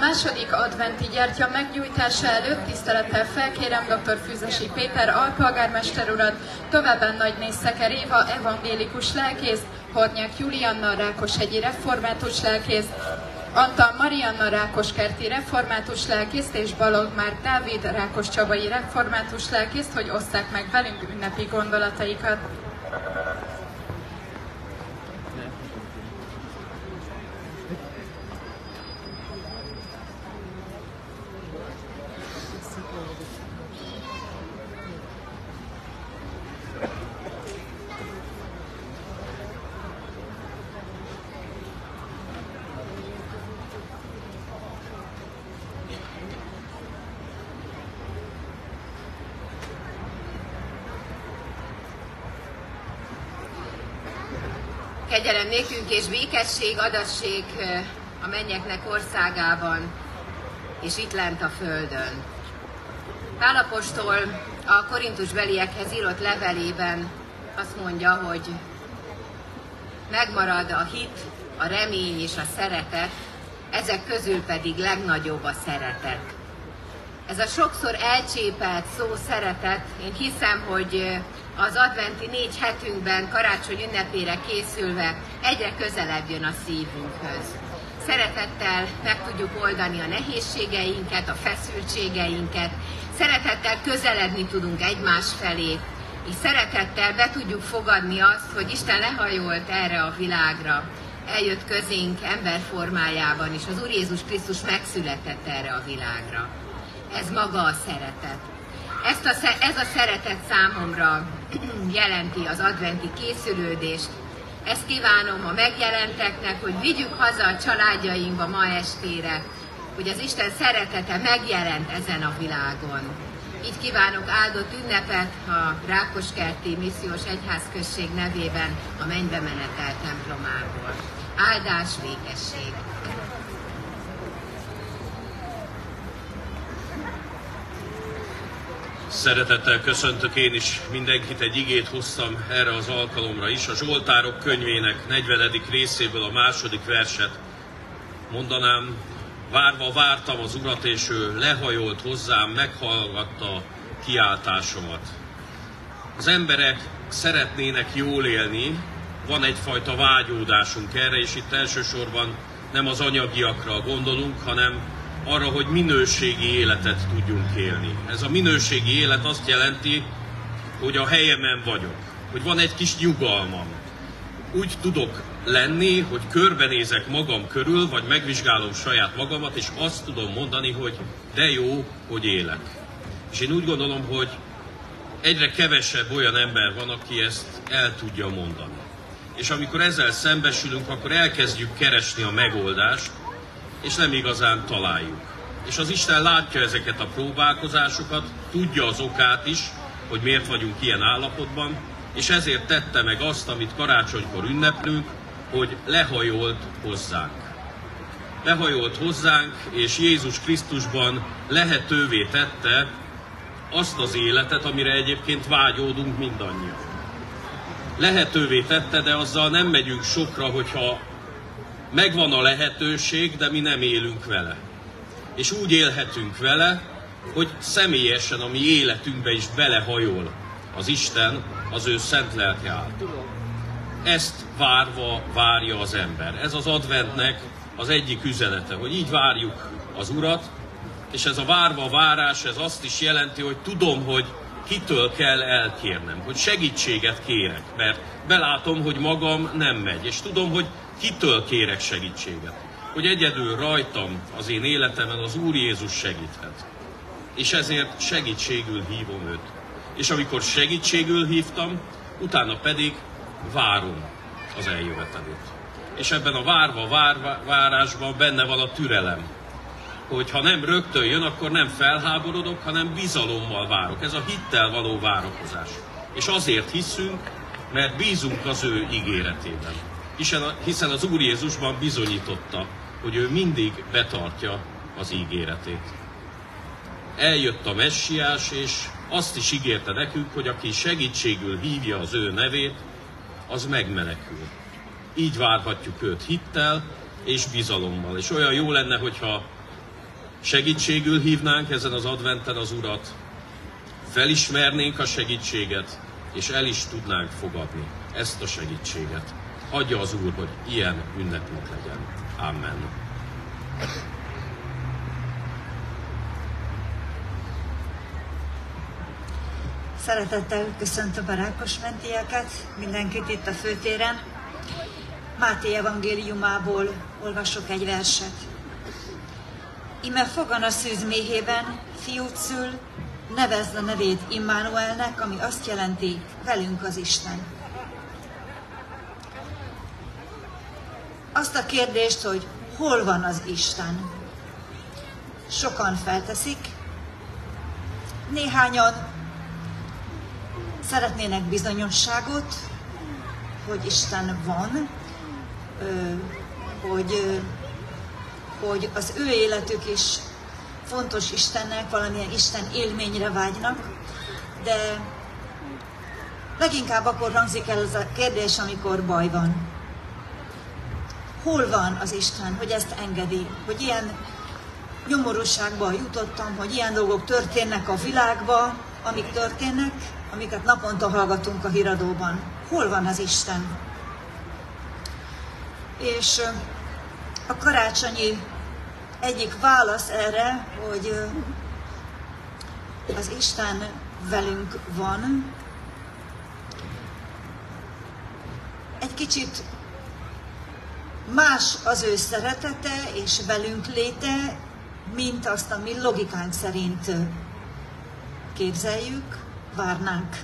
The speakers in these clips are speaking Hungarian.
második adventi gyertya meggyújtása előtt tisztelettel felkérem dr. Füzesi Péter alpolgármester urat, továbbá Nagyné Szeker Éva evangélikus lelkészt, Hornyák Julianna rákoshegyi református lelkészt, Antal Marianna rákoskerti református lelkészt és Balogh Márk Dávid rákoscsabai református lelkészt, hogy osszák meg velünk ünnepi gondolataikat. Kegyelem nékünk és békesség adassék a mennyeknek országában, és itt lent a földön. Pál apostol a korintusbeliekhez írott levelében azt mondja, hogy megmarad a hit, a remény és a szeretet, ezek közül pedig legnagyobb a szeretet. Ez a sokszor elcsépelt szó szeretet, én hiszem, hogy az adventi 4 hetünkben, karácsony ünnepére készülve egyre közelebb jön a szívünkhöz. Szeretettel meg tudjuk oldani a nehézségeinket, a feszültségeinket, szeretettel közeledni tudunk egymás felé, és szeretettel be tudjuk fogadni azt, hogy Isten lehajolt erre a világra, eljött közénk ember formájában, és az Úr Jézus Krisztus megszületett erre a világra. Ez maga a szeretet. Ez a szeretet számomra jelenti az adventi készülődést. Ezt kívánom a megjelenteknek, hogy vigyük haza a családjainkba ma estére, hogy az Isten szeretete megjelent ezen a világon. Így kívánok áldott ünnepet a Rákoskerti Missziós Egyházközség nevében a mennybe menetel templomából. Áldás, békesség! Szeretettel köszöntök én is mindenkit, egy igét hoztam erre az alkalomra is. A Zsoltárok könyvének 40. részéből a második verset mondanám. Várva vártam az Urat, és ő lehajolt hozzám, meghallgatta kiáltásomat. Az emberek szeretnének jól élni, van egyfajta vágyódásunk erre, és itt elsősorban nem az anyagiakra gondolunk, hanem arra, hogy minőségi életet tudjunk élni. Ez a minőségi élet azt jelenti, hogy a helyemen vagyok, hogy van egy kis nyugalmam. Úgy tudok lenni, hogy körbenézek magam körül, vagy megvizsgálom saját magamat, és azt tudom mondani, hogy de jó, hogy élek. És én úgy gondolom, hogy egyre kevesebb olyan ember van, aki ezt el tudja mondani. És amikor ezzel szembesülünk, akkor elkezdjük keresni a megoldást, és nem igazán találjuk. És az Isten látja ezeket a próbálkozásokat, tudja az okát is, hogy miért vagyunk ilyen állapotban, és ezért tette meg azt, amit karácsonykor ünneplünk, hogy lehajolt hozzánk. Lehajolt hozzánk, és Jézus Krisztusban lehetővé tette azt az életet, amire egyébként vágyódunk mindannyian. Lehetővé tette, de azzal nem megyünk sokra, hogyha megvan a lehetőség, de mi nem élünk vele. És úgy élhetünk vele, hogy személyesen a mi életünkbe is belehajol az Isten az ő szent lelke által. Ezt várva várja az ember. Ez az adventnek az egyik üzenete, hogy így várjuk az Urat, és ez a várva várás, ez azt is jelenti, hogy tudom, hogy kitől kell elkérnem, hogy segítséget kérek, mert belátom, hogy magam nem megy, és tudom, hogy kitől kérek segítséget, hogy egyedül rajtam az én életemen az Úr Jézus segíthet. És ezért segítségül hívom őt. És amikor segítségül hívtam, utána pedig várom az eljövetelét. És ebben a várva várásban benne van a türelem, hogy ha nem rögtön jön, akkor nem felháborodok, hanem bizalommal várok. Ez a hittel való várakozás. És azért hiszünk, mert bízunk az ő ígéretében. Hiszen az Úr Jézusban bizonyította, hogy ő mindig betartja az ígéretét. Eljött a Messiás, és azt is ígérte nekünk, hogy aki segítségül hívja az ő nevét, az megmenekül. Így várhatjuk őt hittel és bizalommal. És olyan jó lenne, hogyha Segítségül hívnánk ezen az adventen az Urat, felismernénk a segítséget, és el is tudnánk fogadni ezt a segítséget. Adja az Úr, hogy ilyen ünnepünk legyen. Amen. Szeretettel köszöntöm a Rákosmentieket, mindenkit itt a főtéren. Máté evangéliumából olvasok egy verset. Íme fogan a szűz méhében, fiút szül, nevezd a nevét Immanuelnek, ami azt jelenti, velünk az Isten. Azt a kérdést, hogy hol van az Isten, sokan felteszik, néhányan szeretnének bizonyosságot, hogy Isten van, hogy az ő életük is fontos Istennek, valamilyen Isten élményre vágynak, de leginkább akkor hangzik el ez a kérdés, amikor baj van. Hol van az Isten, hogy ezt engedi, hogy ilyen nyomorúságba jutottam, hogy ilyen dolgok történnek a világban, amik történnek, amiket naponta hallgatunk a híradóban. Hol van az Isten? És a karácsonyi egyik válasz erre, hogy az Isten velünk van, egy kicsit más az ő szeretete és velünk léte, mint azt a mi logikánk szerint képzeljük, várnánk.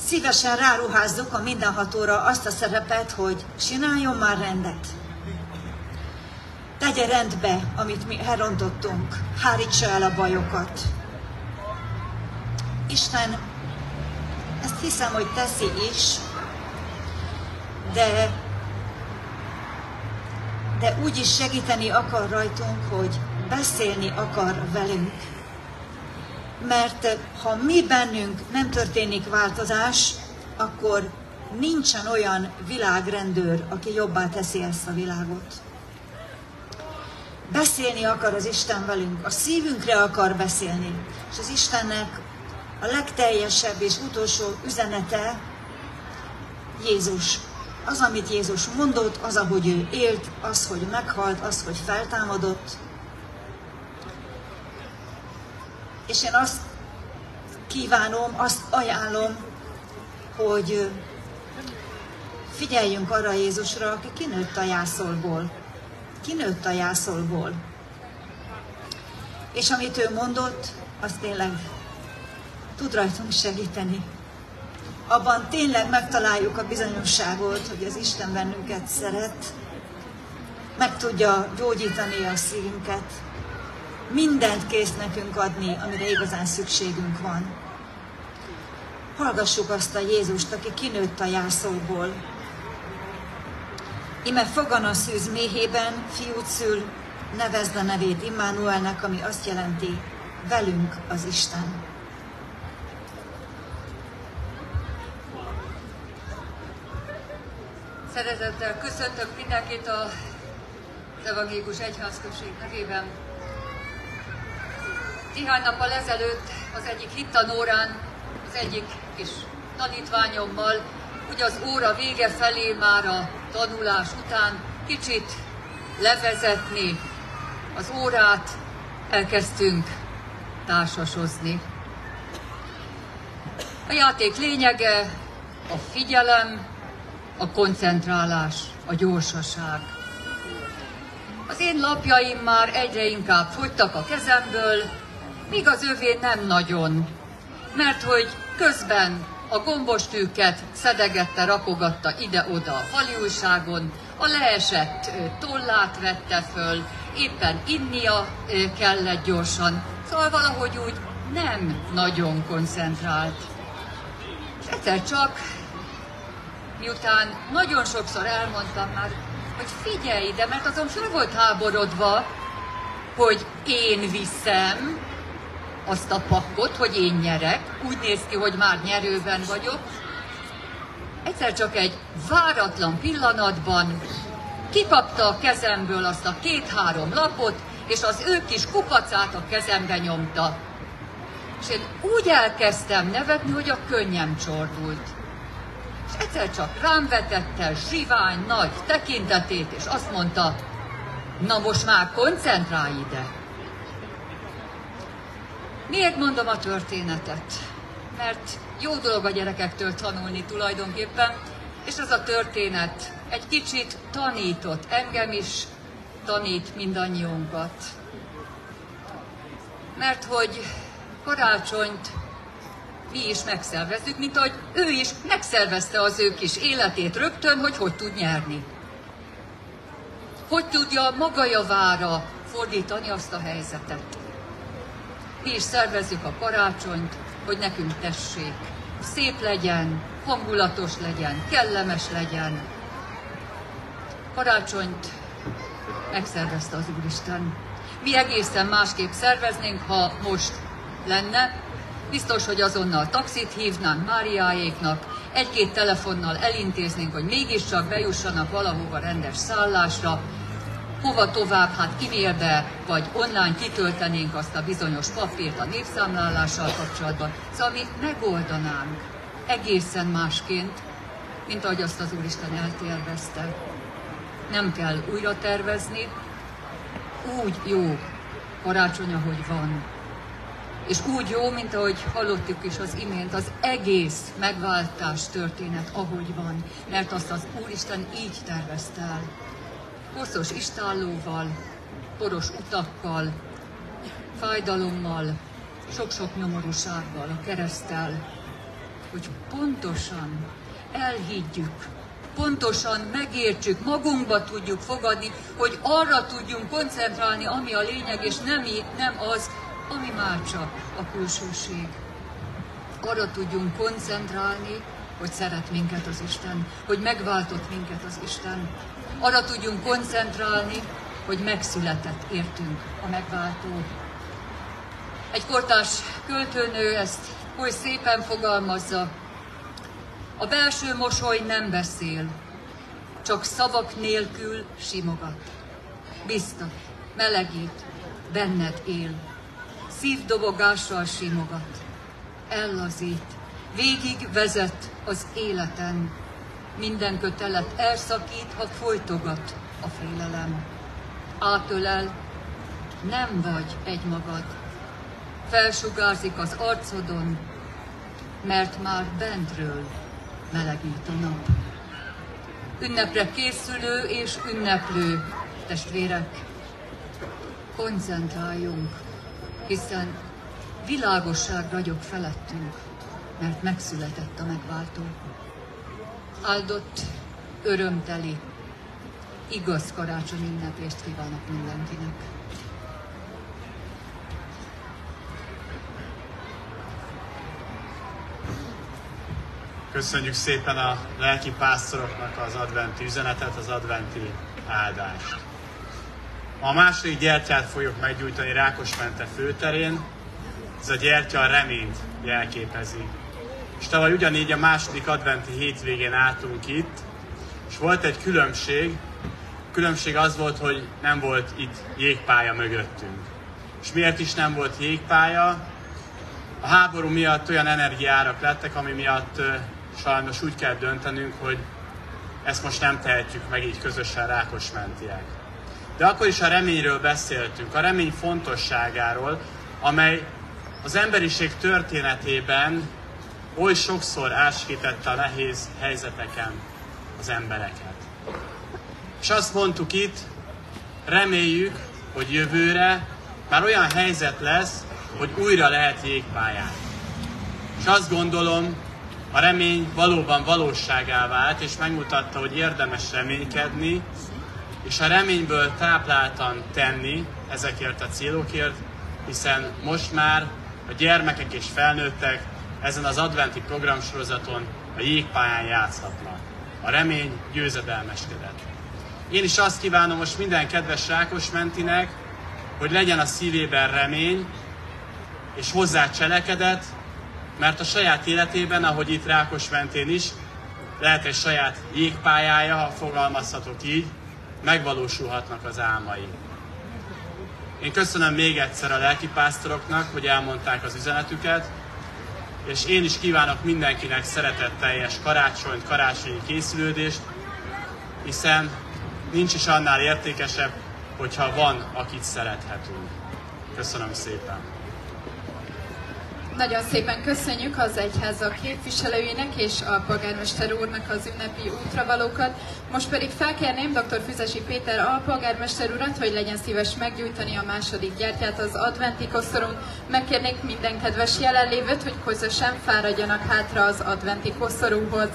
Szívesen ráruházzuk a mindenhatóra azt a szerepet, hogy csináljon már rendet. Tegye rendbe, amit mi elrontottunk, hárítsa el a bajokat. Isten ezt hiszem, hogy teszi is, de úgy is segíteni akar rajtunk, hogy beszélni akar velünk. Mert ha mi bennünk nem történik változás, akkor nincsen olyan világrendőr, aki jobbá teszi ezt a világot. Beszélni akar az Isten velünk, a szívünkre akar beszélni, és az Istennek a legteljesebb és utolsó üzenete Jézus. Az, amit Jézus mondott, az, ahogy ő élt, az, hogy meghalt, az, hogy feltámadott. És én azt kívánom, azt ajánlom, hogy figyeljünk arra Jézusra, aki kinőtt a jászolból. Kinőtt a jászolból. És amit ő mondott, az tényleg tud rajtunk segíteni. Abban tényleg megtaláljuk a bizonyosságot, hogy az Isten bennünket szeret, meg tudja gyógyítani a szívünket, mindent kész nekünk adni, amire igazán szükségünk van. Hallgassuk azt a Jézust, aki kinőtt a jászolból. Ime fogan a szűz méhében, fiút szül, nevezd a nevét Immanuelnek, ami azt jelenti, velünk az Isten. Szeretettel köszöntök mindenkit az Evangélikus Egyházközség nevében. Néhány nappal ezelőtt az egyik hittanórán, az egyik kis tanítványommal, ugye az óra vége felé már a tanulás után kicsit levezetni az órát, elkezdtünk társasozni. A játék lényege a figyelem, a koncentrálás, a gyorsaság. Az én lapjaim már egyre inkább fogytak a kezemből, míg az övé nem nagyon, mert hogy közben a gombostűket szedegette, rakogatta ide-oda a faliújságon, a leesett tollát vette föl, éppen innia kellett gyorsan, szóval valahogy úgy nem nagyon koncentrált. És egyszer csak, miután nagyon sokszor elmondtam már, hogy figyelj ide, mert azon fel volt háborodva, hogy én viszem azt a pakkot, hogy én nyerek, úgy néz ki, hogy már nyerőben vagyok. Egyszer csak egy váratlan pillanatban kikapta a kezemből azt a 2-3 lapot, és az ő kis kupacát a kezembe nyomta. És én úgy elkezdtem nevetni, hogy a könnyem csordult. És egyszer csak rám vetette zsivány nagy tekintetét, és azt mondta, na most már koncentrálj ide. Miért mondom a történetet? Mert jó dolog a gyerekektől tanulni tulajdonképpen, és ez a történet egy kicsit tanított, engem is tanít mindannyiunkat. Mert hogy karácsonyt mi is megszervezzük, mint ahogy ő is megszervezte az ő kis életét rögtön, hogy tud nyerni. Hogy tudja maga javára fordítani azt a helyzetet. Mi is szervezzük a karácsonyt, hogy nekünk tessék. Szép legyen, hangulatos legyen, kellemes legyen. Karácsonyt megszervezte az Úristen. Mi egészen másképp szerveznénk, ha most lenne. Biztos, hogy azonnal taxit hívnánk Máriáéknak, 1-2 telefonnal elintéznénk, hogy mégiscsak bejussanak valahova rendes szállásra, hova tovább, hát e-mailbe, vagy online kitöltenénk azt a bizonyos papírt a népszámlálással kapcsolatban. Szóval mi megoldanánk egészen másként, mint ahogy azt az Úristen eltervezte. Nem kell újra tervezni, úgy jó karácsony, ahogy van. És úgy jó, mint ahogy hallottuk is az imént, az egész megváltás történet, ahogy van. Mert azt az Úristen így tervezte el. Koszos istállóval, poros utakkal, fájdalommal, sok-sok nyomorúsággal, a kereszttel, hogy pontosan elhiggyük, pontosan megértsük, magunkba tudjuk fogadni, hogy arra tudjunk koncentrálni, ami a lényeg, és nem az, ami már csak a külsőség. Arra tudjunk koncentrálni, hogy szeret minket az Isten, hogy megváltott minket az Isten. Arra tudjunk koncentrálni, hogy megszületett értünk a megváltó. Egy kortárs költőnő ezt oly szépen fogalmazza. A belső mosoly nem beszél, csak szavak nélkül simogat. Biztat, melegít, benned él. Szívdobogással simogat, ellazít, végig vezet az életen. Minden kötelet elszakít, ha folytogat a félelem. Átölel, nem vagy egymagad. Felsugárzik az arcodon, mert már bentről melegít a nap. Ünnepre készülő és ünneplő testvérek, koncentráljunk, hiszen világosság ragyog felettünk, mert megszületett a megváltó. Áldott, örömteli, igaz karácsony ünnepést kívánok mindenkinek. Köszönjük szépen a lelki pásztoroknak az adventi üzenetet, az adventi áldást. A második gyertyát fogjuk meggyújtani Rákosmente főterén. Ez a gyertya a reményt jelképezi. És tavaly ugyanígy a második adventi hétvégén álltunk itt, és volt egy különbség. A különbség az volt, hogy nem volt itt jégpálya mögöttünk. És miért is nem volt jégpálya? A háború miatt olyan energiárak lettek, ami miatt sajnos úgy kell döntenünk, hogy ezt most nem tehetjük meg így közösen rákosmentiek. De akkor is a reményről beszéltünk, a remény fontosságáról, amely az emberiség történetében oly sokszor áskítette a nehéz helyzeteken az embereket. És azt mondtuk itt, reméljük, hogy jövőre már olyan helyzet lesz, hogy újra lehet jégpályán. És azt gondolom, a remény valóban valóságá vált, és megmutatta, hogy érdemes reménykedni, és a reményből tápláltan tenni ezekért a célokért, hiszen most már a gyermekek és felnőttek ezen az adventi programsorozaton a jégpályán játszhatnak. A remény győzedelmeskedett. Én is azt kívánom most minden kedves Rákosmentinek, hogy legyen a szívében remény, és hozzá cselekedet, mert a saját életében, ahogy itt Rákosmentén is, lehet egy saját jégpályája, ha fogalmazhatok így, megvalósulhatnak az álmai. Én köszönöm még egyszer a lelkipásztoroknak, hogy elmondták az üzenetüket, és én is kívánok mindenkinek szeretetteljes karácsonyt, karácsonyi készülődést, hiszen nincs is annál értékesebb, hogyha van, akit szerethetünk. Köszönöm szépen! Nagyon szépen köszönjük az egyházak képviselőinek és a polgármester úrnak az ünnepi útravalókat. Most pedig felkérném dr. Füzesi Péter alpolgármester urat, hogy legyen szíves meggyújtani a második gyertyát az adventi koszorún. Megkérnék minden kedves jelenlévőt, hogy közösen fáradjanak hátra az adventi koszorúhoz.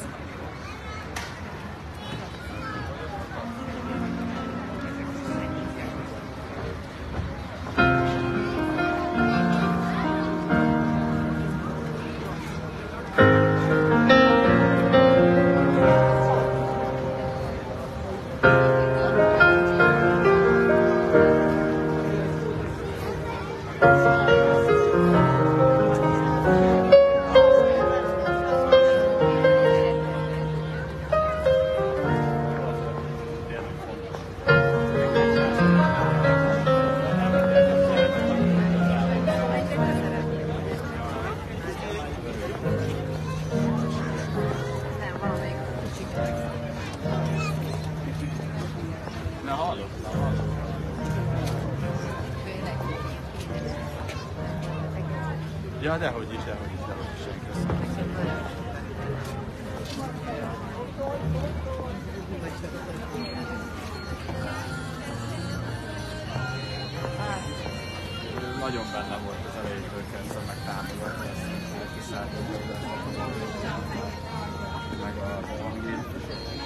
Ja, dehogy is. Nagyon benne volt az elejétől kezdve megtámogatni ezt a kiszállítót, meg a evangélikusok.